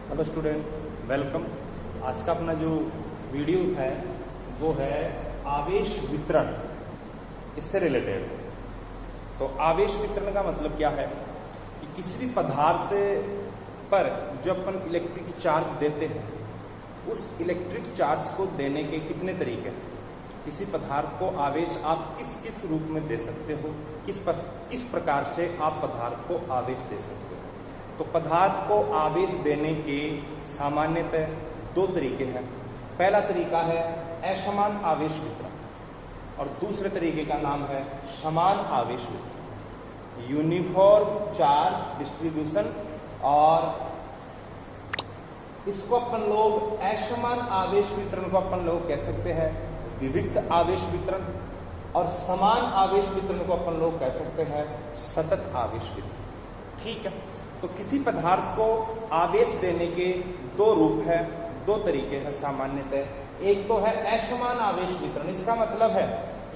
Hello student, welcome. आज का अपना जो वीडियो है वो है आवेश वितरण, इससे रिलेटेड। तो आवेश वितरण का मतलब क्या है कि किसी भी पदार्थ पर जो अपन इलेक्ट्रिक चार्ज देते हैं उस इलेक्ट्रिक चार्ज को देने के कितने तरीके हैं। किसी पदार्थ को आवेश आप किस किस रूप में दे सकते हो, किस प्रकार से आप पदार्थ को आवेश दे सकते हो। तो पदार्थ को आवेश देने के सामान्यतः दो तरीके हैं। पहला तरीका है असमान आवेश वितरण और दूसरे तरीके का नाम है समान आवेश वितरण, यूनिफॉर्म चार्ज डिस्ट्रीब्यूशन। और इसको अपन लोग असमान आवेश वितरण को अपन लोग कह सकते हैं विविक्त आवेश वितरण, और समान आवेश वितरण को अपन लोग कह सकते हैं सतत आवेश वितरण। ठीक है, तो किसी पदार्थ को आवेश देने के दो रूप है, दो तरीके हैं सामान्यतः। एक तो है असमान आवेश वितरण। इसका मतलब है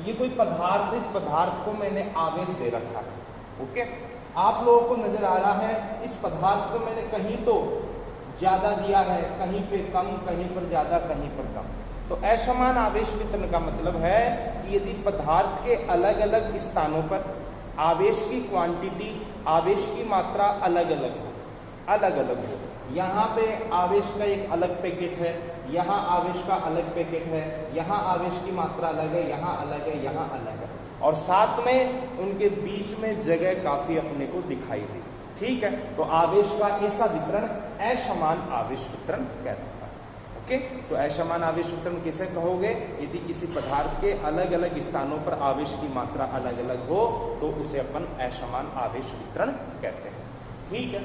ये कोई पदार्थ, इस पदार्थ को मैंने आवेश दे रखा है। ओके, आप लोगों को नजर आ रहा है इस पदार्थ को मैंने कहीं तो ज्यादा दिया है, कहीं पे कम, कहीं पर ज्यादा, कहीं पर कम। तो असमान आवेश वितरण का मतलब है कि यदि पदार्थ के अलग अलग स्थानों पर आवेश की क्वांटिटी, आवेश की मात्रा अलग अलग हो। यहाँ पे आवेश का एक अलग पैकेट है, यहाँ आवेश का अलग पैकेट है, यहाँ आवेश की मात्रा अलग है, यहाँ अलग है, यहाँ अलग है, और साथ में उनके बीच में जगह काफी अपने को दिखाई दी। ठीक है, तो आवेश का ऐसा वितरण असमान आवेश वितरण कहते हैं। ओके, तो असमान आवेश वितरण किसे कहोगे? यदि किसी पदार्थ के अलग अलग स्थानों पर आवेश की मात्रा अलग अलग हो तो उसे अपन असमान आवेश वितरण कहते हैं। ठीक है,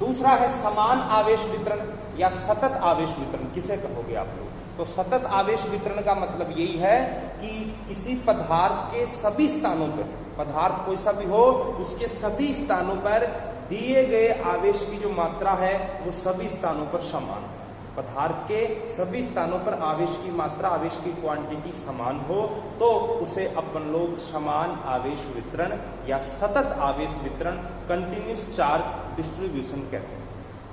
दूसरा है समान आवेश वितरण या सतत आवेश वितरण। किसे कहोगे आप लोग? तो सतत आवेश वितरण का मतलब यही है कि किसी पदार्थ के सभी स्थानों पर, पदार्थ कोई सा भी हो, उसके सभी स्थानों पर दिए गए आवेश की जो मात्रा है वो सभी स्थानों पर समान हो। पदार्थ के सभी स्थानों पर आवेश की मात्रा, आवेश की क्वांटिटी समान हो तो उसे अपन लोग समान आवेश वितरण या सतत आवेश वितरण, कंटिन्यूस चार्ज डिस्ट्रीब्यूशन कहते हैं।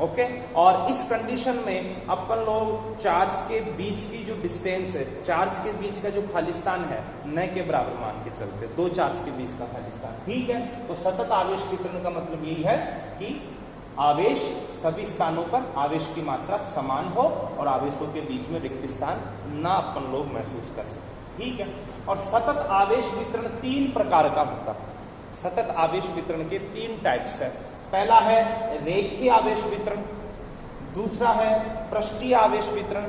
ओके, और इस कंडीशन में अपन लोग चार्ज के बीच की जो डिस्टेंस है, चार्ज के बीच का जो खालिस्तान है, न के बराबर मान के चलते, दो चार्ज के बीच का खालिस्तान। ठीक है, तो सतत आवेश वितरण का मतलब यही है कि आवेश सभी स्थानों पर आवेश की मात्रा समान हो और आवेशों के बीच में रिक्त स्थान ना अपन लोग महसूस कर सकें। ठीक है, और सतत आवेश वितरण तीन प्रकार का होता है। सतत आवेश वितरण के तीन टाइप्स है। पहला है रेखीय आवेश वितरण, दूसरा है पृष्ठीय आवेश वितरण,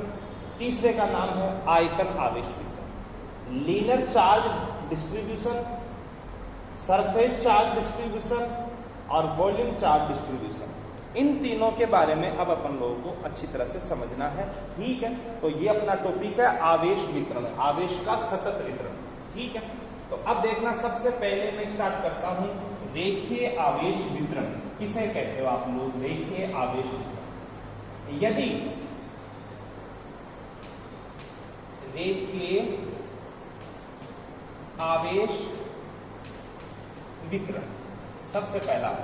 तीसरे का नाम है आयतन आवेश वितरण। Linear charge distribution, surface charge distribution और वॉल्यूम चार्ज डिस्ट्रीब्यूशन, इन तीनों के बारे में अब अपन लोगों को अच्छी तरह से समझना है। ठीक है, तो ये अपना टॉपिक है आवेश वितरण, आवेश का सतत वितरण। ठीक है, तो अब देखना, सबसे पहले मैं स्टार्ट करता हूं रेखीय आवेश वितरण। किसे कहते हो आप लोग? रेखीय आवेश वितरण। यदि रेखीय आवेश वितरण, सबसे पहला,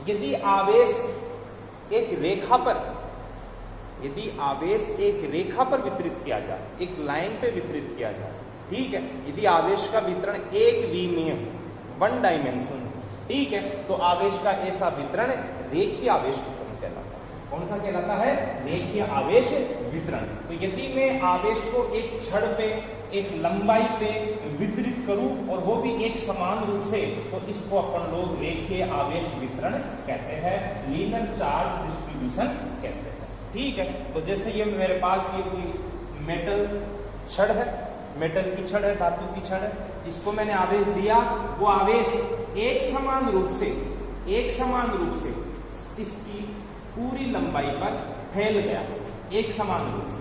यदि आवेश एक रेखा पर, यदि आवेश एक रेखा पर वितरित किया जाए, एक लाइन पे वितरित किया जाए, ठीक है, यदि आवेश का वितरण एक विमीय हो, वन डायमेंशन, ठीक है, तो आवेश का ऐसा वितरण रेखीय आवेश वितरण कहलाता है। कौन सा कहलाता है? रेखीय आवेश वितरण। तो यदि मैं आवेश को एक छड़ पे, एक लंबाई पे वितरित करूं और वो भी एक समान रूप से, तो इसको अपन लोग रेखीय आवेश वितरण कहते हैं, लीनियर चार्ज डिस्ट्रीब्यूशन कहते हैं। ठीक है, तो जैसे ये मेरे पास ये कोई मेटल छड़ है, मेटल की छड़ है, धातु की छड़ है, इसको मैंने आवेश दिया, वो आवेश एक समान रूप से इसकी पूरी लंबाई पर फैल गया, एक समान रूप से।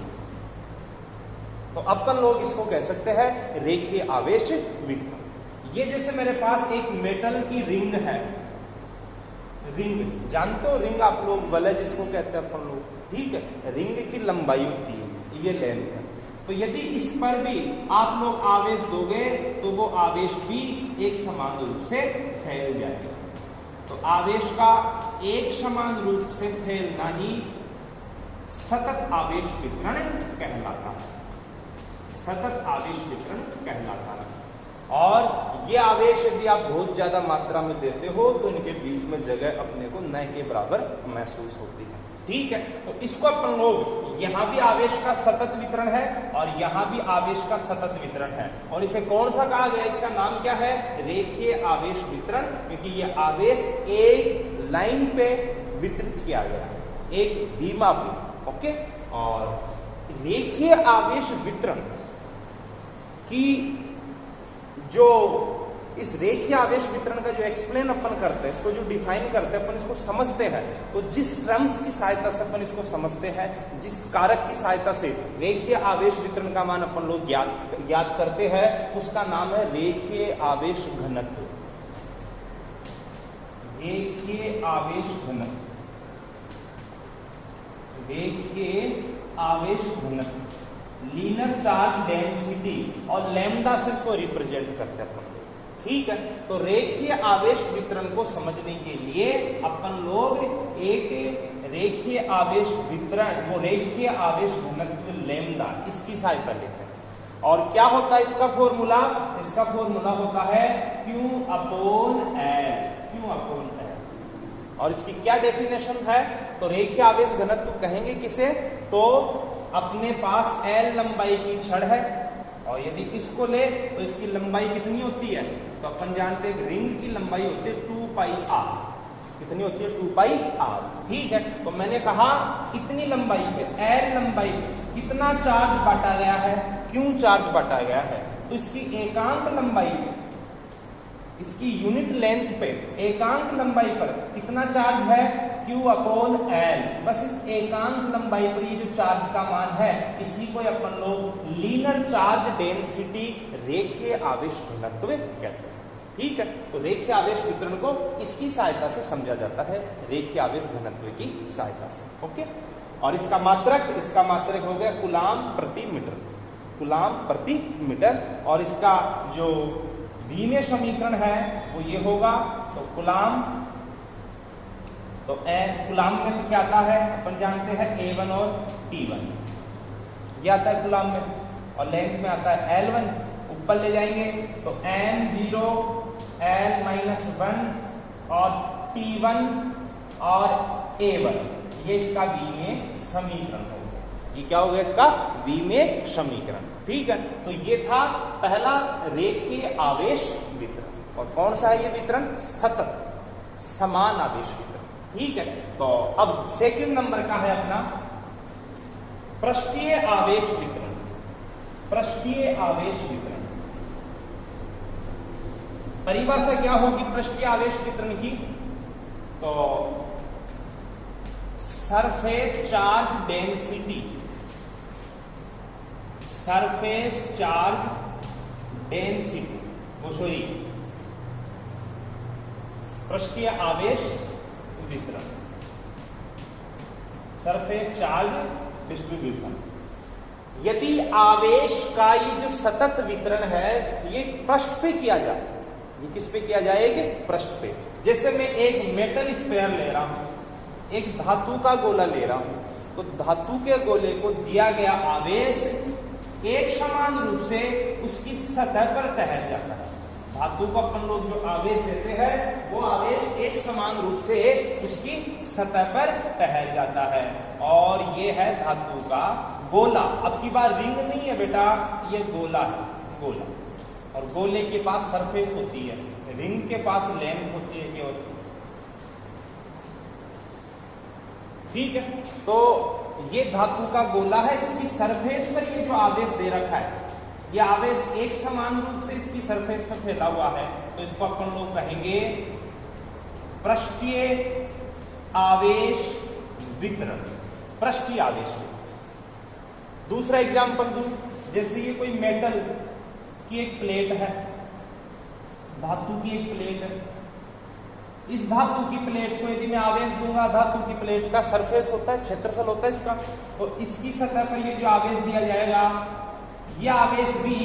तो अपन लोग इसको कह सकते हैं रेखीय आवेश वितरण। ये जैसे मेरे पास एक मेटल की रिंग है, रिंग जानते हो, रिंग आप लोग वलय जिसको कहते हैं अपन लोग। ठीक है, रिंग की लंबाई होती है, ये लेंथ है। तो यदि इस पर भी आप लोग आवेश दोगे तो वो आवेश भी एक समान रूप से फैल जाएगा। तो आवेश का एक समान रूप से फैलना ही सतत आवेश वितरण कहलाता है। सतत आवेश वितरण कहलाता है। और ये आवेश यदि आप बहुत ज्यादा मात्रा में देते हो तो इनके बीच में जगह अपने को न के बराबर महसूस होती है। ठीक है, तो इसको अपन लोग यहां भी आवेश का सतत वितरण है और यहां भी आवेश का सतत वितरण है। और इसे कौन सा कहा गया, इसका नाम क्या है, रेखीय आवेश वितरण, क्योंकि ये आवेश एक लाइन पे वितरित किया गया है, एक विमा पे। ओके, और रेखीय आवेश वितरण की जो इस रेखीय आवेश वितरण का जो एक्सप्लेन अपन करते हैं, इसको जो डिफाइन करते हैं, अपन इसको समझते हैं, तो जिस टर्म्स की सहायता से अपन इसको समझते हैं, जिस कारक की सहायता से रेखीय आवेश वितरण का मान अपन लोग ज्ञात करते हैं, उसका नाम है रेखीय आवेश घनत्व। रेखीय आवेश घनत्व, रेखीय आवेश घनत्व, लीनियर चार्ज डेंसिटी, और लैम्डा से इसको रिप्रेजेंट करते हैं अपन लोग। ठीक है, तो रेखीय आवेश वितरण को समझने के लिए अपन लोग एक रेखीय आवेश वितरण, वो रेखीय आवेश घनत्व लैम्डा, इसकी सहायता लेते हैं। और क्या होता है इसका फॉर्मूला, इसका फॉर्मूला होता है Q upon L, Q upon L। और इसकी क्या डेफिनेशन है, तो रेखीय आवेश घनत्व कहेंगे किसे, तो अपने पास L लंबाई की छड़ है और यदि इसको ले तो इसकी लंबाई कितनी होती है, तो अपन जानते हैं रिंग की लंबाई होती है 2 पाई r। कितनी होती है, 2 पाई r। ठीक है, तो मैंने कहा इतनी लंबाई पे, L लंबाई पे कितना चार्ज बांटा गया है, क्यों चार्ज बांटा गया है, तो इसकी एकांक लंबाई पे, इसकी यूनिट लेंथ पे, एकांक लंबाई पर कितना चार्ज है, Q अपॉन L। बस इस एकांक लंबाई पर ये जो चार्ज का मान है, इसी को अपन लोग लीनियर चार्ज डेंसिटी, रेखीय आवेश घनत्व कहते हैं। ठीक है, तो रेखीय आवेश वितरण को इसकी सहायता से समझा जाता है, रेखीय आवेश घनत्व की सहायता से। ओके, और इसका मात्रक हो गया कूलाम प्रति मीटर, कूलाम प्रति मीटर। और इसका जो बीमे समीकरण है वो ये होगा, तो कूलाम, तो कूलाम में तो क्या आता है, अपन जानते हैं A1 और T1, ये आता है कूलाम में, और लेंथ में आता है L1। ऊपर ले जाएंगे तो N0 L-1 और T1 और A1, ये इसका बीमे समीकरण होगा। ये क्या हो गया, इसका बीमे समीकरण। ठीक है, तो ये था पहला रेखीय आवेश वितरण। और कौन सा है ये वितरण, सतत समान आवेश वितरण। ठीक है, तो अब सेकंड नंबर का है अपना पृष्ठीय आवेश वितरण। पृष्ठीय आवेश वितरण, परिभाषा क्या होगी पृष्ठीय आवेश वितरण की, तो surface charge density, surface charge density, वो सॉरी पृष्ठीय आवेश वितरण, सरफेस चार्ज डिस्ट्रीब्यूशन। यदि आवेश का ये जो सतत वितरण है ये पृष्ठ पे किया जाए, ये किस पे किया जाएगा, पृष्ठ पे। जैसे मैं एक मेटल स्फीयर ले रहा हूं, एक धातु का गोला ले रहा हूं, तो धातु के गोले को दिया गया आवेश एक समान रूप से उसकी सतह पर ठहर जाता है। धातु को अपन लोग जो आवेश देते हैं वो आवेश एक समान रूप से उसकी सतह पर ठहर जाता है। और ये है धातु का गोला। अब की बार रिंग नहीं है बेटा, ये गोला है, गोला। और गोले के पास सरफेस होती है, रिंग के पास लेंथ होती है केवल। ठीक है, तो ये धातु का गोला है, इसकी सरफेस पर ये जो आवेश दे रखा है, ये आवेश एक समान रूप से इसकी सरफेस पर फैला हुआ है, तो इसको अपन लोग कहेंगे पृष्ठीय आवेश वितरण, पृष्ठीय आवेश वितरण। दूसरा एग्जांपल दूं, जैसे ये कोई मेटल की एक प्लेट है, धातु की एक प्लेट है। इस धातु की प्लेट को यदि मैं आवेश दूंगा, धातु की प्लेट का सरफेस होता है, क्षेत्रफल होता है इसका, तो इसकी सतह पर ये जो आवेश दिया जाएगा, यह आवेश भी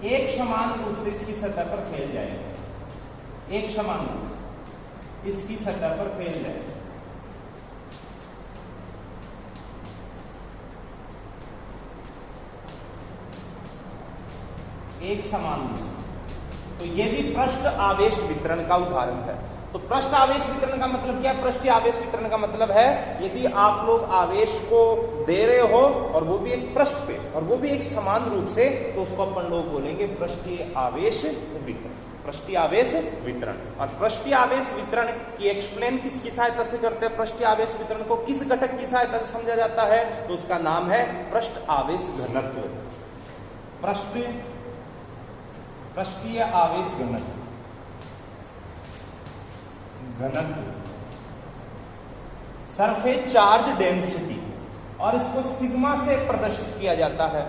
एक समान रूप से इसकी सतह पर फैल जाएगा, एक समान रूप से। इसकी सतह पर फैल जाए। एक समान रूप से। तो ये भी पृष्ठ आवेश वितरण का उदाहरण है। तो पृष्ठ आवेश वितरण का मतलब क्या? पृष्ठीय आवेश वितरण का मतलब है यदि आप लोग आवेश को दे रहे हो और वो भी एक पृष्ठ पे और वो भी एक समान रूप से, तो उसको अपन लोग बोलेंगे पृष्ठीय आवेश वितरण। पृष्ठीय आवेश वितरण। और पृष्ठीय आवेश वितरण की एक्सप्लेन किसकी सहायता से करते हैं? पृष्ठीय आवेश वितरण को किस घटक की सहायता से समझा जाता है? तो उसका नाम है पृष्ठ आवेश घनत्व। पृष्ठीय आवेश घनत्व सरफेस चार्ज डेंसिटी, और इसको सिग्मा से प्रदर्शित किया जाता है।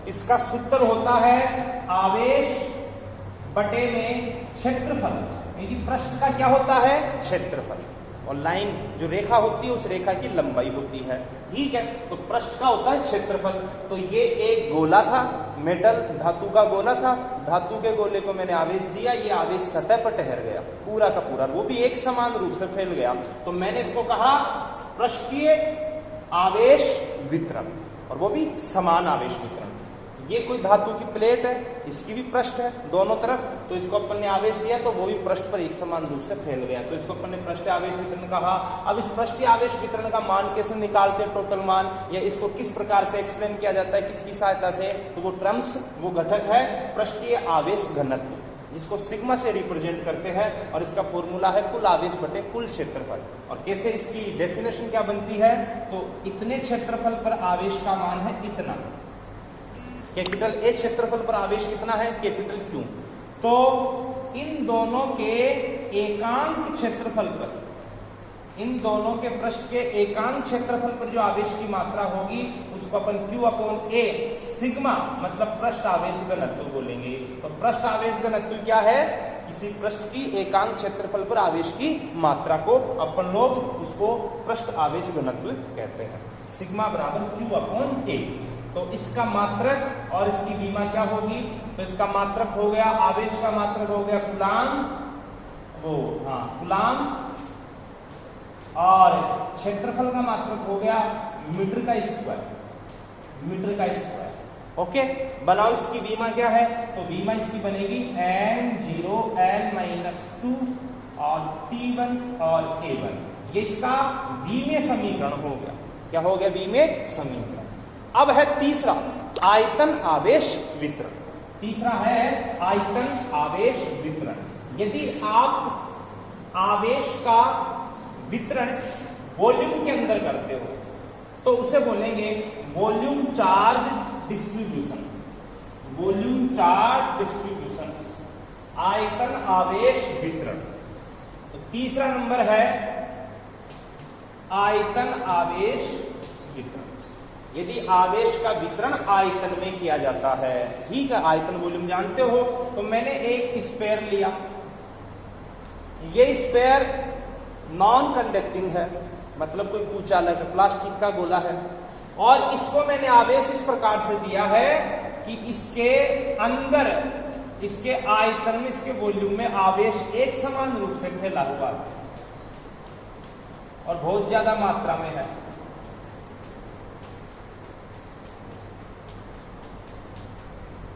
इसका सूत्र होता है आवेश बटे में क्षेत्रफल, यानी पृष्ठ का क्या होता है? क्षेत्रफल, और लाइन जो रेखा होती है उस रेखा की लंबाई होती है। ठीक है, तो पृष्ठ का होता है क्षेत्रफल। तो ये एक गोला था, मेटल धातु का गोला था, धातु के गोले को मैंने आवेश दिया, ये आवेश सतह पर ठहर गया पूरा का पूरा, वो भी एक समान रूप से फैल गया। तो मैंने इसको कहा पृष्ठीय आवेश वितरण, और वो भी समान आवेश वितरण। ये कोई धातु की प्लेट है, इसकी भी पृष्ठ है दोनों तरफ, तो इसको अपन ने आवेश दिया तो वो भी पृष्ठ पर एक समान रूप से फैल गया, तो इसको अपन ने पृष्ठीय आवेश वितरण कहा। अब इस पृष्ठीय आवेश वितरण का मान कैसे निकालते हैं, टोटल मान, या इसको किस प्रकार से एक्सप्लेन किया जाता है, किसकी सहायता से? तो वो टर्म्स, वो घटक है पृष्ठीय आवेश घनत्व, जिसको सिग्मा से रिप्रेजेंट करते हैं, और इसका फॉर्मूला है कुल आवेश बटे कुल क्षेत्रफल। और कैसे इसकी डेफिनेशन क्या बनती है? तो इतने क्षेत्रफल पर आवेश का मान है इतना, कैपिटल ए क्षेत्रफल पर आवेश कितना है? Capital Q. तो इन दोनों के एकांक क्षेत्रफल पर, इन दोनों के पृष्ठ के एकांक क्षेत्रफल पर जो आवेश की मात्रा होगी उसको अपन Q अपॉन A सिग्मा मतलब पृष्ठ आवेश घनत्व बोलेंगे। तो पृष्ठ आवेश घनत्व क्या है? किसी पृष्ठ की एकांक क्षेत्रफल पर आवेश की मात्रा को अपन लोग उसको पृष्ठ आवेश घनत्व कहते हैं। सिग्मा बराबर Q अपॉन A। तो इसका मात्रक और इसकी बीमा क्या होगी? तो इसका मात्रक हो गया, आवेश का मात्रक हो गया कूलाम्ब, कूलाम्ब, और क्षेत्रफल का मात्रक हो गया मीटर का स्क्वायर, मीटर का स्क्वायर। ओके, बनाओ इसकी बीमा क्या है? तो बीमा इसकी बनेगी m0 l-2 और t1 और a1। ये इसका बीमे समीकरण हो गया। क्या हो गया? बीमे समीकरण। अब है तीसरा आयतन आवेश वितरण। तीसरा है आयतन आवेश वितरण। यदि आप आवेश का वितरण वॉल्यूम के अंदर करते हो तो उसे बोलेंगे volume charge distribution. Volume charge distribution, आयतन आवेश वितरण। तो तीसरा नंबर है आयतन आवेश वितरण। यदि आवेश का वितरण आयतन में किया जाता है, ठीक है, आयतन वॉल्यूम जानते हो। तो मैंने एक स्फीयर लिया, ये स्फीयर नॉन कंडक्टिंग है, मतलब कोई कुचालक है, प्लास्टिक का गोला है, और इसको मैंने आवेश इस प्रकार से दिया है कि इसके अंदर, इसके आयतन में, इसके वॉल्यूम में आवेश एक समान रूप से फैला हुआ है और बहुत ज्यादा मात्रा में है।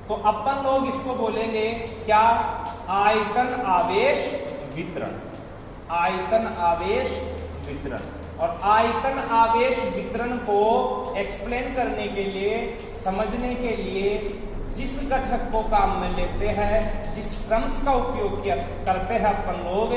तो अपन लोग इसको बोलेंगे क्या? आयतन आवेश वितरण। आयतन आवेश वितरण। और आयतन आवेश वितरण को एक्सप्लेन करने के लिए, समझने के लिए जिस घटक को काम में लेते हैं, जिस टर्म्स का उपयोग करते हैं अपन लोग,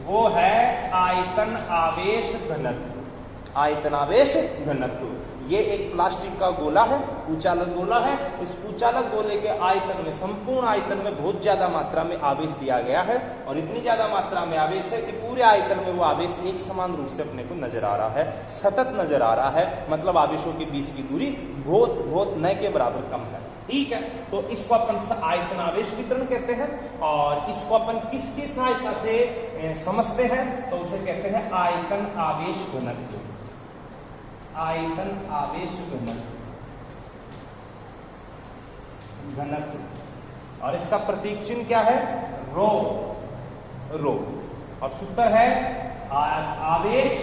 वो है आयतन आवेश घनत्व। आयतन आवेश घनत्व ये एक प्लास्टिक का गोला है, कुचालक गोला है। उस कुचालक गोले के आयतन में, संपूर्ण आयतन में बहुत ज्यादा मात्रा में आवेश दिया गया है, और इतनी ज्यादा मात्रा में आवेश है कि पूरे आयतन में वो आवेश एक समान रूप से अपने को नजर आ रहा है, सतत नजर आ रहा है। मतलब आवेशों के बीच की दूरी बहुत बहुत न के बराबर कम है। ठीक है, तो इसको अपन आयतन आवेश वितरण कहते हैं। और इसको अपन किसकी सहायता से समझते हैं? तो उसे कहते हैं आयतन आवेश घनत्व। आयतन आवेश घनत्व। और इसका प्रतीक चिन्ह क्या है? रो। रो। और सूत्र है आवेश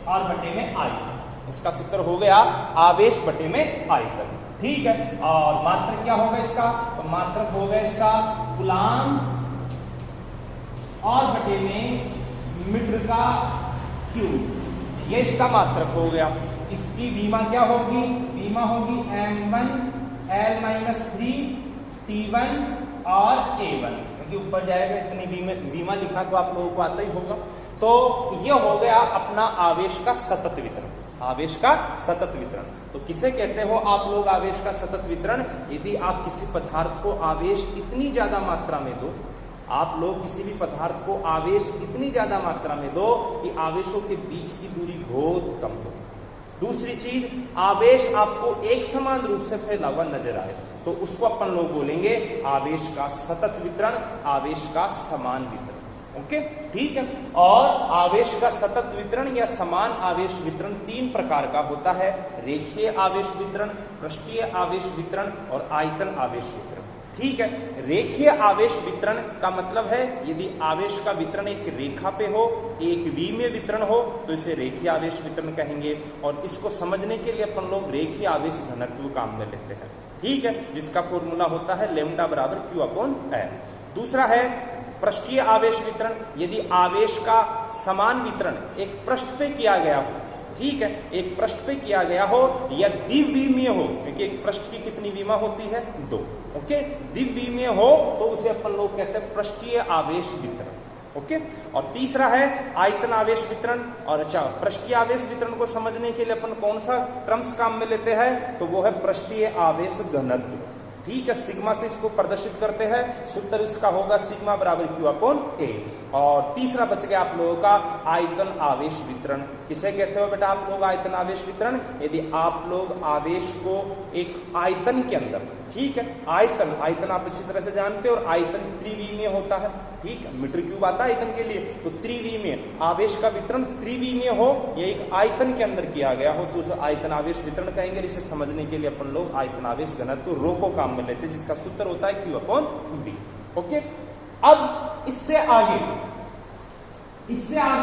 और बटे में आयतन। इसका सूत्र हो गया आवेश बटे में आयतन। ठीक है, और मात्रक क्या होगा इसका? तो मात्रक होगा इसका कूलाम और बटे में मीटर का क्यूब, ये इसका मात्रक हो गया। इसकी विमा क्या होगी? विमा होगी m1 L-3 T1 और A1, क्योंकि ऊपर जाएगा इतनी विमा लिखा तो आप लोगों को आता ही होगा। तो ये हो गया अपना आवेश का सतत वितरण। आवेश का सतत वितरण तो किसे कहते हो आप लोग? आवेश का सतत वितरण, यदि आप किसी पदार्थ को आवेश इतनी ज्यादा मात्रा में दो, आप लोग किसी भी पदार्थ को आवेश इतनी ज्यादा मात्रा में दो कि आवेशों के बीच की दूरी बहुत कम हो। दूसरी चीज, आवेश आपको एक समान रूप से फैला हुआ नजर आए, तो उसको अपन लोग बोलेंगे आवेश का सतत वितरण, आवेश का समान वितरण। ओके, ठीक है। और आवेश का सतत वितरण या समान आवेश वितरण तीन प्रकार का होता है: रेखीय आवेश वितरण, पृष्ठीय आवेश वितरण और आयतन आवेश वितरण। ठीक है, रेखीय आवेश वितरण का मतलब है यदि आवेश का वितरण एक रेखा पे हो, एक वी में वितरण हो, तो इसे रेखीय आवेश वितरण कहेंगे। और इसको समझने के लिए अपन लोग रेखीय आवेश घनत्व काम में लेते हैं। ठीक है, जिसका फॉर्मूला होता है लैम्डा बराबर Q/L। दूसरा है पृष्ठीय आवेश वितरण, यदि आवेश का समान वितरण एक पृष्ठ पे किया गया हो, ठीक है, एक पृष्ठ पे किया गया हो या द्विविमीय हो, क्योंकि एक पृष्ठ की कितनी विमा होती है? 2। ओके, द्विविमीय हो तो उसे अपन लोग कहते हैं पृष्ठीय आवेश वितरण। ओके, और तीसरा है आयतन आवेश वितरण। और अच्छा, पृष्ठीय आवेश वितरण को समझने के लिए अपन कौन सा टर्म्स काम में लेते हैं? तो वो है पृष्ठीय आवेश घनत्व। ठीक है, सिग्मा से इसको प्रदर्शित करते हैं। सूत्र इसका होगा सिग्मा बराबर Q/A। और तीसरा बच गया आप लोगों का आयतन आवेश वितरण। किसे कहते हो बेटा आप लोग आयतन आवेश वितरण? यदि आप लोग आवेश को एक आयतन के अंदर, ठीक है, आयतन आप अच्छी तरह से जानते हो, और आयतन त्रिविमीय होता है। ठीक है, मीटर क्यूब आता है आयतन के लिए, तो त्रिविमीय आवेश का वितरण त्रिविमीय हो या एक आयतन के अंदर किया गया हो तो उसे आयतन आवेश वितरण कहेंगे। इसे समझने के लिए अपन लोग आयतन आवेश घनत्व रो को काम में लेते हैं, जिसका सूत्र होता है Q/V। ओके, अब इससे आगे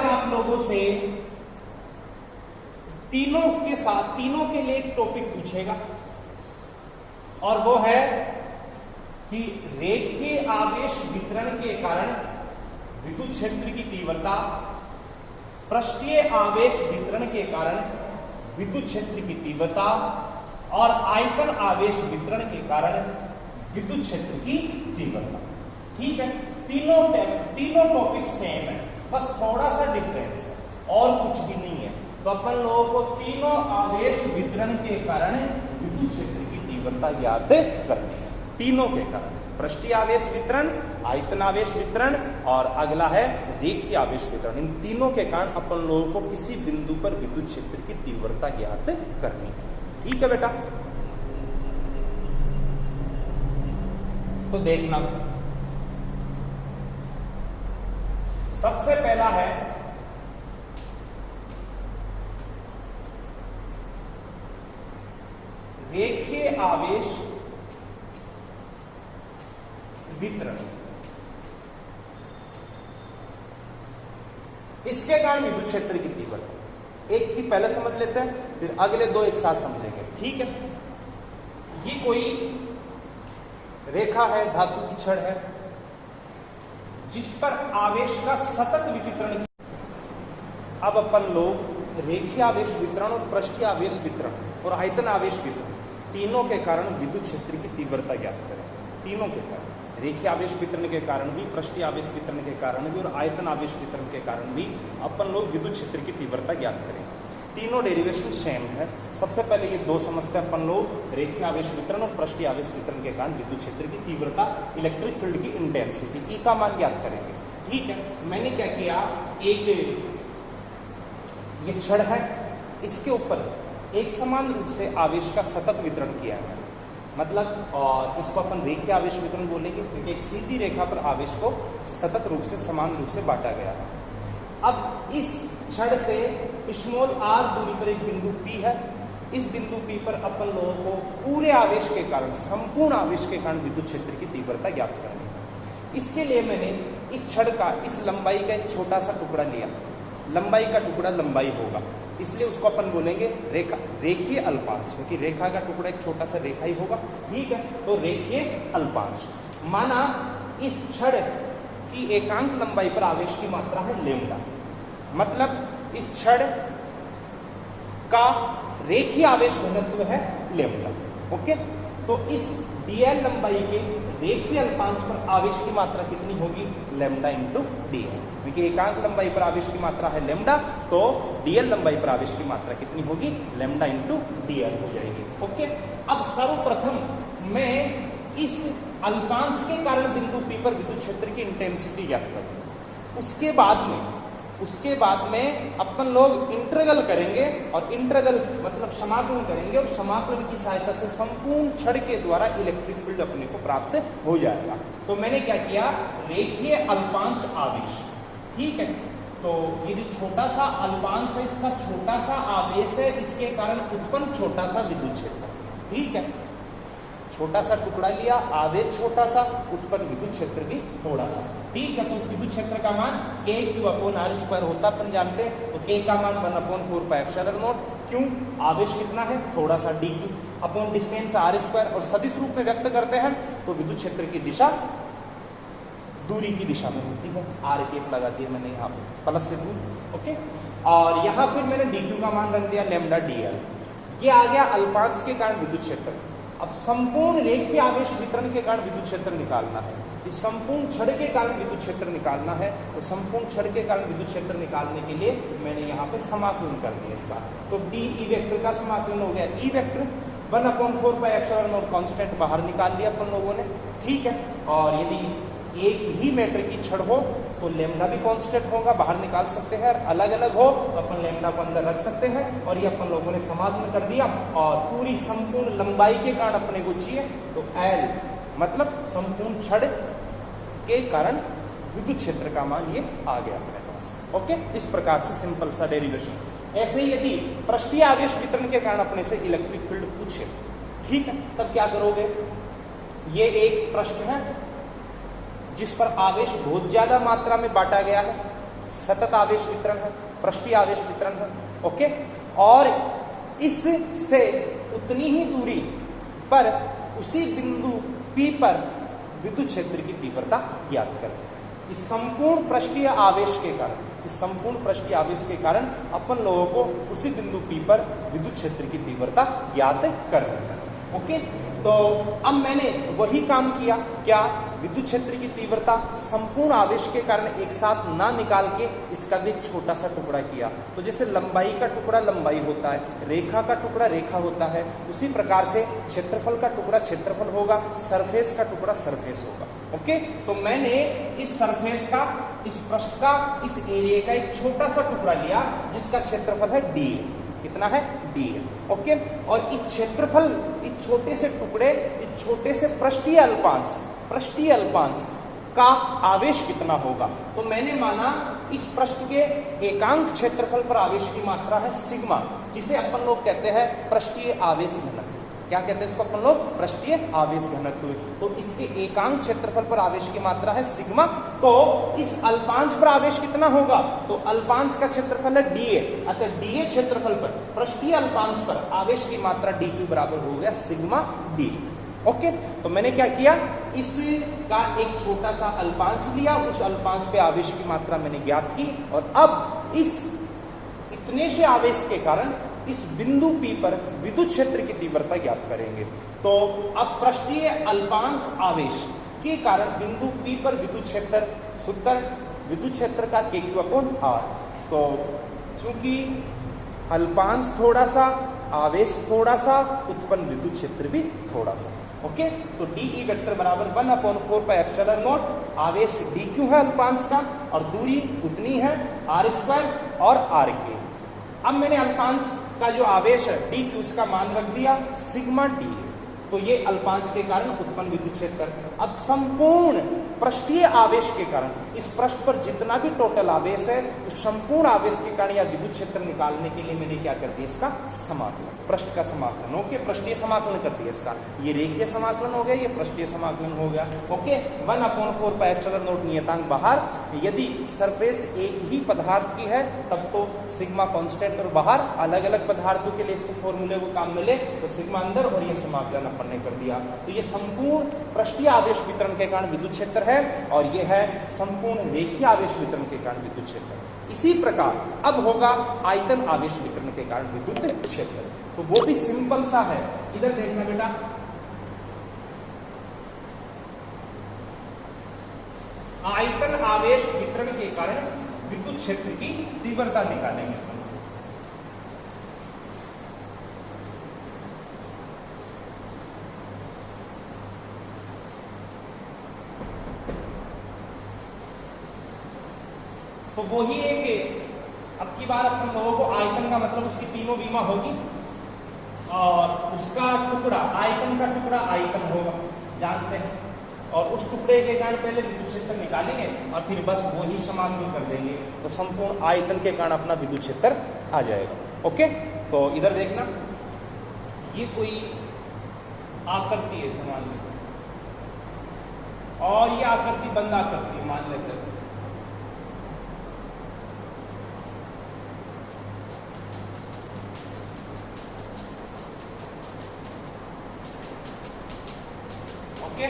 आप लोगों से तीनों के लिए एक टॉपिक पूछेगा, और वो है कि रेखीय आवेश वितरण के कारण विद्युत क्षेत्र की तीव्रता, पृष्ठीय आवेश वितरण के कारण विद्युत क्षेत्र की तीव्रता और आयतन आवेश वितरण के कारण विद्युत क्षेत्र की तीव्रता। ठीक है, तीनों टॉपिक सेम है, बस थोड़ा सा डिफरेंस है और कुछ भी नहीं है। तो अपन लोगों को तीनों आवेश वितरण के कारण विद्युत क्षेत्र की तीव्रता ज्ञात करनी है। तीनों के कारण पृष्ठीय आवेश वितरण, आयतन आवेश वितरण और अगला है रेखीय आवेश वितरण। इन तीनों के कारण अपन लोगों को किसी बिंदु पर विद्युत क्षेत्र की तीव्रता ज्ञात करनी है। ठीक है बेटा, तो देखना, सबसे पहला है रेखीय आवेश वितरण। इसके कारण विद्युत क्षेत्र की तीव्रता एक की पहले समझ लेते हैं, फिर अगले दो एक साथ समझेंगे। ठीक है, ये कोई रेखा है, धातु की छड़ है, जिस पर आवेश का सतत वितरण। अब अपन लोग रेखीय आवेश वितरण और पृष्ठीय आवेश वितरण और आयतन आवेश वितरण तीनों के कारण विद्युत क्षेत्र की तीव्रता ज्ञात करें। तीनों के कारण, रेखीय आवेश वितरण के कारण भी, पृष्ठीय आवेश वितरण के कारण भी और आयतन आवेश वितरण के कारण भी अपन लोग विद्युत क्षेत्र की तीव्रता ज्ञात करेंगे। तीनों डेरिवेशन सेम है। सबसे पहले ये दो समझते हैं अपन लोग, रेखीय आवेश वितरण और पृष्ठीय आवेश वितरण के कारण विद्युत क्षेत्र की तीव्रता, इलेक्ट्रिक फील्ड की इंटेंसिटी, ई का मान ज्ञात करेंगे। ठीक है, मैंने क्या किया, एक ये छड़ है, इसके ऊपर एक समान रूप से आवेश का सतत वितरण किया है, मतलब, और इसको अपन रेखीय आवेश वितरण बोलेंगे क्योंकि एक सीधी रेखा पर आवेश को सतत रूप से समान रूप से बांटा गया है। अब इस छड़ से स्मॉल r दूरी पर एक बिंदु P है। इस बिंदु P पर अपन लोगों को पूरे आवेश के कारण, संपूर्ण आवेश के कारण विद्युत क्षेत्र की तीव्रता ज्ञात करनी है। इसके लिए मैंने इस छड़ का, इस लंबाई का एक छोटा सा टुकड़ा लिया, लंबाई का टुकड़ा लंबाई होगा, इसलिए उसको अपन बोलेंगे रेखा, रेखीय अल्पांश, क्योंकि रेखा का टुकड़ा एक छोटा सा रेखा ही होगा। ठीक है, तो रेखीय अल्पांश। माना इस छड़ की एकांक लंबाई पर आवेश की मात्रा है लेमडा, मतलब इस छड़ का रेखीय आवेश घनत्व है लेमडा। ओके, तो इस dl लंबाई के रेखीय अल्पांश पर आवेश की मात्रा कितनी होगी? लेमडा इंटू dl, क्योंकि एकांक लंबाई पर आवेश की मात्रा है लेमडा, तो dl लंबाई पर आवेश की मात्रा कितनी होगी? लेमडा इंटू dl हो जाएगी। ओके, अब सर्वप्रथम मैं इस अल्पांश के कारण बिंदु P पर विद्युत क्षेत्र की इंटेंसिटी ज्ञात करूंगा। उसके बाद में अपन लोग इंटीग्रल करेंगे, और इंटीग्रल मतलब समाकलन करेंगे, और समाकलन की सहायता से संपूर्ण छड़ के द्वारा इलेक्ट्रिक फील्ड अपने को प्राप्त हो जाएगा। तो मैंने क्या किया? रेखीय अल्पांश आवेश, ठीक है, तो ये जो छोटा सा अल्पांश है, इसका छोटा सा आवेश है, इसके कारण उत्पन्न छोटा सा विद्युत क्षेत्र, ठीक है, छोटा सा टुकड़ा लिया, आवेश छोटा सा, उत्पन्न विद्युत क्षेत्र भी थोड़ा सा, ठीक है। तो उस विद्युत क्षेत्र का मान Q/r² होता अपन जानते हैं, तो K का मान 1/4πε0। क्यों? आवेश कितना है? थोड़ा सा, dq अपॉन डिस्टेंस r², और सदिश रूप में व्यक्त करते हैं तो विद्युत क्षेत्र की दिशा दूरी की दिशा में होती है। आर केप लगा दिया मैंने यहाँ पे, प्लस से दूर। ओके, और यहाँ फिर मैंने dq का मान रख दिया लेमडा dl। ये आ गया अल्पांश के कारण विद्युत क्षेत्र। अब संपूर्ण रेखीय आवेश वितरण के कारण विद्युत क्षेत्र निकालना है, इस संपूर्ण छड़ के कारण विद्युत क्षेत्र निकालना है। तो संपूर्ण छड़ के कारण विद्युत क्षेत्र निकालने के लिए मैंने यहाँ पे समाकलन कर दिया इसका। तो डी ई वेक्टर का समाकलन हो गया, ई वेक्टर 1/4πε0 कांस्टेंट बाहर निकाल लिया अपन लोगों ने, ठीक है। और यदि एक ही मीटर की छड़ हो तो लेमडा भी कांस्टेंट होगा, बाहर निकाल सकते हैं, और अलग अलग हो तो अपन लेमडा को अंदर रख सकते हैं। और ये अपन लोगों ने समाकलन कर दिया, और पूरी संपूर्ण लंबाई के कारण अपने को चाहिए तो L मतलब संपूर्ण छड़ के कारण विद्युत क्षेत्र का मान ये आ गया अपने पास। ओके, इस प्रकार से सिंपल सा डेरिवेशन। ऐसे ही यदि पृष्ठीय आवेश वितरण के कारण अपने से इलेक्ट्रिक फील्ड पूछे, ठीक है, तब क्या करोगे? ये एक पृष्ठ है जिस पर आवेश बहुत ज्यादा मात्रा में बांटा गया है, सतत आवेश वितरण है, पृष्ठीय आवेश वितरण है। ओके, और इससे उतनी ही दूरी पर उसी बिंदु P पर विद्युत क्षेत्र की तीव्रता ज्ञात करें। इस संपूर्ण पृष्ठीय आवेश के कारण, इस संपूर्ण पृष्ठीय आवेश के कारण अपन लोगों को उसी बिंदु P पर विद्युत क्षेत्र की तीव्रता ज्ञात करनी है। ओके, तो अब मैंने वही काम किया, क्या? विद्युत क्षेत्र की तीव्रता संपूर्ण आवेश के कारण एक साथ ना निकाल के इसका भी एक छोटा सा टुकड़ा किया। तो जैसे लंबाई का टुकड़ा लंबाई होता है, रेखा का टुकड़ा रेखा होता है, उसी प्रकार से क्षेत्रफल का टुकड़ा क्षेत्रफल होगा, सरफेस का टुकड़ा सरफेस होगा। ओके, तो मैंने इस सरफेस का, इस पृष्ठ का, इस एरिया का एक छोटा सा टुकड़ा लिया जिसका क्षेत्रफल है d। कितना है? d। ओके, और इस क्षेत्रफल, इस छोटे से टुकड़े, इस छोटे से पृष्ठीय अल्पांश का आवेश कितना होगा? तो मैंने माना इस पृष्ठ के एकांक क्षेत्रफल पर आवेश की मात्रा है सिग्मा, जिसे अपन लोग कहते हैं पृष्ठीय आवेश घनत्व। क्या कहते हैं इसको अपन लोग? पृष्ठीय आवेश घनत्व। तो इसके एकांक क्षेत्रफल पर आवेश की मात्रा है सिग्मा। तो इस अल्पांश पर आवेश कितना होगा? तो अल्पांश का क्षेत्रफल है dA, अतः dA क्षेत्रफल पर पृष्ठीय अल्पांश पर आवेश की मात्रा dQ बराबर हो गया सिग्मा d। ओके, तो मैंने क्या किया? इसका एक छोटा सा अल्पांश लिया, उस अल्पांश पे आवेश की मात्रा मैंने ज्ञात की, और अब इस इतने से आवेश के कारण इस बिंदु P पर विद्युत क्षेत्र की तीव्रता ज्ञात करेंगे। तो अब पृष्ठीय अल्पांश आवेश के कारण बिंदु P पर विद्युत क्षेत्र, सूत्र विद्युत क्षेत्र का KQ/R। तो चूंकि अल्पांश थोड़ा सा, आवेश थोड़ा सा, उत्पन्न विद्युत क्षेत्र भी थोड़ा सा। ओके, तो DE वेक्टर बराबर 1/4πε0, आवेश dQ है अल्पांश का, और दूरी उतनी है r² और rk। अब मैंने अल्पांश का जो आवेश है dQ, उसका मान रख दिया सिग्मा d। तो ये अल्पांश के कारण उत्पन्न विद्युत क्षेत्र। अब संपूर्ण पृष्ठीय आवेश के कारण इस पृष्ठ पर जितना भी टोटल आवेश है उस संपूर्ण आवेश के कारण या विद्युत क्षेत्र निकालने के लिए मैंने क्या कर दिया, इसका समाकलन, पृष्ठ का समाकलन। ओके, पृष्ठीय समाकलन कर दिया इसका, ये रेखीय समाकलन हो गया, ये पृष्ठीय समाकलन हो गया। ओके, 1/4 पाई एप्सिलॉन नॉट नियतांक बाहर। यदि सरफेस एक ही पदार्थ की है तब तो सिग्मा कांस्टेंट और बाहर, अलग अलग पदार्थों के लिए इसको फॉर्मूले को काम मिले तो सिग्मा अंदर, और ये समाकलन अपन ने कर दिया। तो ये संपूर्ण पृष्ठीय आवेश वितरण के कारण विद्युत क्षेत्र है, और ये है संपूर्ण रेखीय आवेश वितरण के कारण विद्युत क्षेत्र। इसी प्रकार अब होगा आयतन आवेश वितरण के कारण विद्युत क्षेत्र, तो वो भी सिंपल सा है। इधर देखना बेटा, आयतन आवेश वितरण के कारण विद्युत क्षेत्र की तीव्रता निकालेंगे अपन। तो वो ही एक, अब की बार अपन लोगों को आयतन का मतलब उसकी तीनों बीमा होगी, और उसका टुकड़ा, आयतन का टुकड़ा आयतन होगा, जानते हैं, और उस टुकड़े के कारण पहले विद्युत क्षेत्र निकालेंगे और फिर बस वो ही समाकलन कर देंगे, तो संपूर्ण आयतन के कारण अपना विद्युत क्षेत्र आ जाएगा। ओके, तो इधर देखना, ये कोई आकृति है समान में, और ये आकृति बंद आकृति है, मान लेते हैं। ओके,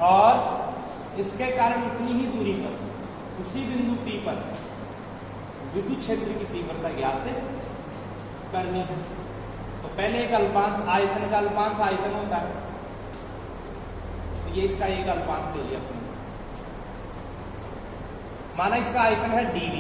और इसके कारण उतनी ही दूरी पर, उसी बिंदु P पर विद्युत क्षेत्र की तीव्रता ज्ञात करनी है। तो पहले एक अल्पांश, आयतन का अल्पांश आयतन होता है, तो ये इसका एक अल्पांश ले लिया अपने, माना इसका आयतन है dV,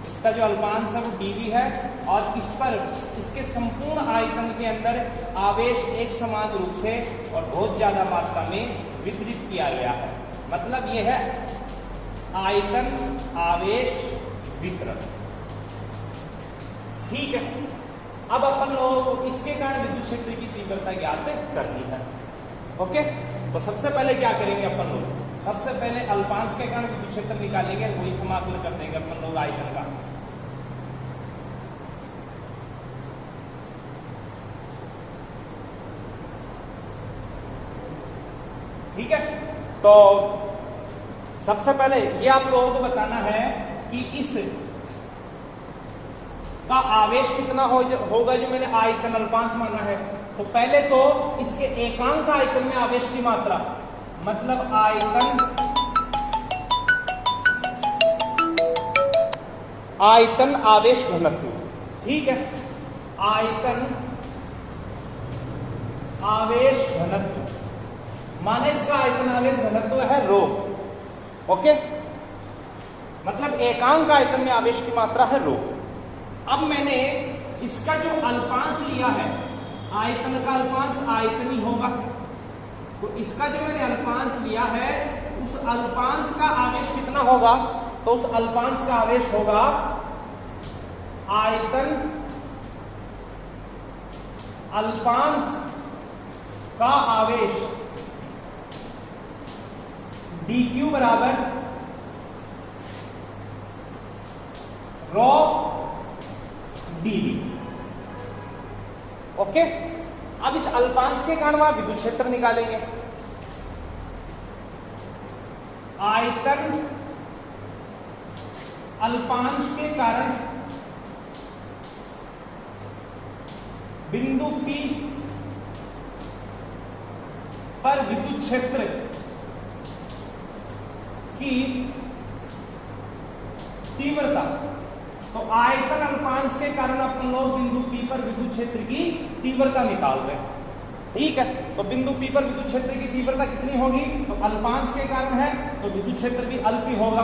इसका जो अल्पांश है वो dV है, और इस पर इसके संपूर्ण आयतन के अंदर आवेश एक समान रूप से और बहुत ज्यादा मात्रा में वितरित किया गया है। मतलब यह है आयतन आवेश वितरण। ठीक है, अब अपन लोगों को इसके कारण विद्युत क्षेत्र की तीव्रता ज्ञात करनी है। ओके, तो सबसे पहले क्या करेंगे अपन लोग, सबसे पहले अल्पांश के कारण विद्युत क्षेत्र निकालेंगे, वही समाकलन कर देंगे अपन लोग आयतन का। ठीक है, तो सबसे पहले ये आप लोगों को बताना है कि इस का आवेश कितना होगा, जो मैंने आयतन अल्पांश माना है। तो पहले तो इसके एकांक आयतन में आवेश की मात्रा, मतलब आयतन आवेश घनत्व। ठीक है, आयतन आवेश घनत्व, माने इसका आयतन आवेश घनत्व है रो। ओके, मतलब एकांक आयतन में आवेश की मात्रा है रो। अब मैंने इसका जो अल्पांश लिया है, आयतन का अल्पांश आयतन ही होगा, तो इसका जो मैंने अल्पांश लिया है उस अल्पांश का आवेश कितना होगा, तो उस अल्पांश का आवेश होगा आयतन अल्पांश का आवेश dq बराबर rho dV। ओके, अब इस अल्पांश के कारण वहां विद्युत क्षेत्र निकालेंगे। आयतन अल्पांश के कारण बिंदु P पर विद्युत क्षेत्र की तीव्रता, तो आयतन अल्पांश के कारण अपन लोग बिंदु P पर विद्युत क्षेत्र की तीव्रता निकाल रहे हैं। ठीक है, तो बिंदु P पर विद्युत क्षेत्र की तीव्रता कितनी होगी, तो अल्पांश के कारण है तो विद्युत क्षेत्र भी अल्पी होगा,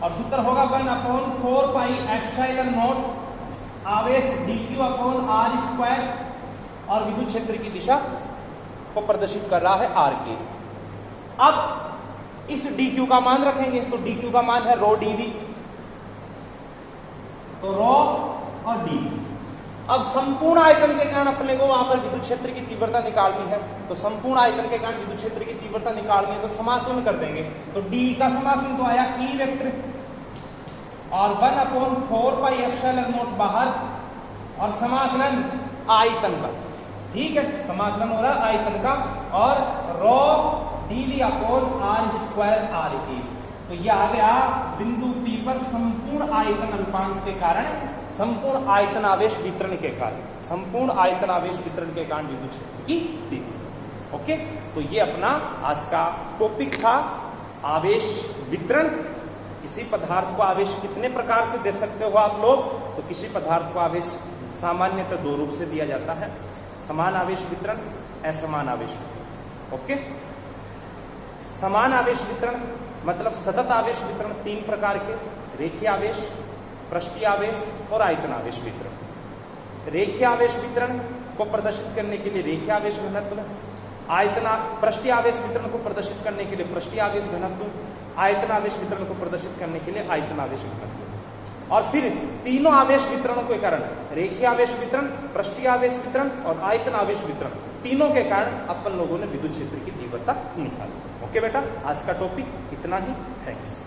और सूत्र होगा 1/4 पाई एप्सिलॉन नॉट आवेश dq/r², और विद्युत क्षेत्र की दिशा को प्रदर्शित कर रहा है r के। अब इस dq का मान रखेंगे, तो dq का मान है रो dV, तो रो और dV। अब संपूर्ण आयतन के कारण अपने को वहां पर विद्युत क्षेत्र की तीव्रता निकालनी है, तो संपूर्ण आयतन के कारण विद्युत क्षेत्र की तीव्रता निकालनी है, तो समाकलन कर देंगे। तो डी का समाकलन तो आया ई वेक्टर और 1/4πε0 बाहर और समाकलन आयतन का, ठीक है, समाकलन हो रहा है आयतन का, और ρ dV/r²r²। तो ये आ गया बिंदु P पर संपूर्ण आयतन अल्पांश के कारण, संपूर्ण आयतन आवेश वितरण के कारण, संपूर्ण आयतन आवेश वितरण के कारण विद्युत क्षेत्र की तीव्रता। ओके, तो ये अपना आज का टॉपिक था, आवेश वितरण। किसी पदार्थ को आवेश कितने प्रकार से दे सकते हो आप लोग, तो किसी पदार्थ को आवेश सामान्यतः दो रूप से दिया जाता है, समान आवेश वितरण, असमान आवेश वितरण। ओके, समान आवेश वितरण मतलब सतत आवेश वितरण तीन प्रकार के, रेखीय आवेश, पृष्ठीय आवेश और आयतन आवेश वितरण। रेखीय आवेश वितरण को प्रदर्शित करने के लिए रेखीय आवेश घनत्व, पृष्ठीय आवेश वितरण को प्रदर्शित करने के लिए पृष्ठीय आवेश घनत्व, आयतन आवेश वितरण को प्रदर्शित करने के लिए आयतन आवेश घनत्व। और फिर तीनों आवेश वितरणों के कारण, रेखीय आवेश वितरण, पृष्ठीय आवेश वितरण और आयतन आवेश वितरण, तीनों के कारण अपन लोगों ने विद्युत क्षेत्र की तीव्रता निकाली। ओके बेटा, आज का टॉपिक इतना ही। थैंक्स।